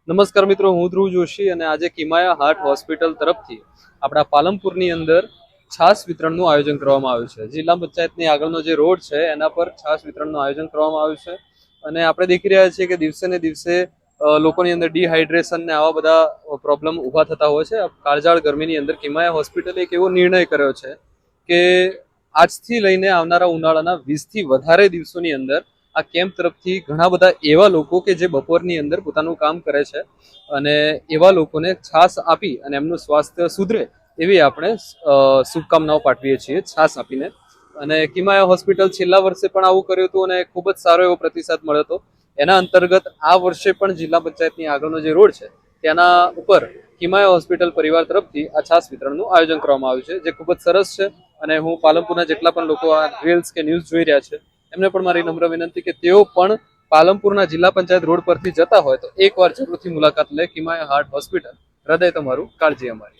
નમસ્કાર મિત્રો, હું ધ્રુવ જોશી અને આજે કિમાયા હાર્ટ હોસ્પિટલ તરફથી આપણા પાલનપુરની અંદર છાસ વિતરણનું આયોજન કરવામાં આવ્યું છે. જિલ્લા પંચાયતની આગળનો જે રોડ છે એના પર છાસ વિતરણનું આયોજન કરવામાં આવ્યું છે અને આપણે દેખી રહ્યા છીએ કે દિવસે ને દિવસે લોકોની અંદર ડિહાઇડ્રેશન ને આવા બધા પ્રોબ્લેમ ઊભા થતા હોય છે. કાળઝાળ ગરમીની અંદર કિમાયા હોસ્પિટલે એક એવો નિર્ણય કર્યો છે કે આજથી લઈને આવનારા ઉનાળાના 20 થી વધારે દિવસોની અંદર આ કેમ્પ તરફથી ઘણા બધા એવા લોકો કે જે બપોરની અંદર પોતાનું કામ કરે છે અને એવા લોકોને છાસ આપી અને એમનું સ્વાસ્થ્ય સુધરે એવી આપણે શુભકામનાઓ પાઠવીએ છીએ છાસ આપીને. અને કિમાયા હોસ્પિટલ છેલ્લા વર્ષે પણ આવું કર્યું હતું અને ખૂબ જ સારો એવો પ્રતિસાદ મળ્યો હતો. એના અંતર્ગત આ વર્ષે પણ જિલ્લા પંચાયતની આગળનો જે રોડ છે તેના ઉપર કિમાયા હોસ્પિટલ પરિવાર તરફથી આ છાસ વિતરણનું આયોજન કરવામાં આવ્યું છે, જે ખૂબ જ સરસ છે. અને હું પાલનપુરના જેટલા પણ લોકો આ રીલ્સ કે ન્યૂઝ જોઈ રહ્યા છે એમને પણ મારી નમ્ર વિનંતી કે તેઓ પણ પાલનપુરના જિલ્લા પંચાયત રોડ પરથી જતા હોય તો એકવાર જરૂરથી મુલાકાત લે. કિમાયા હાર્ટ હોસ્પિટલ, હૃદય તમારું, કાળજી અમારી.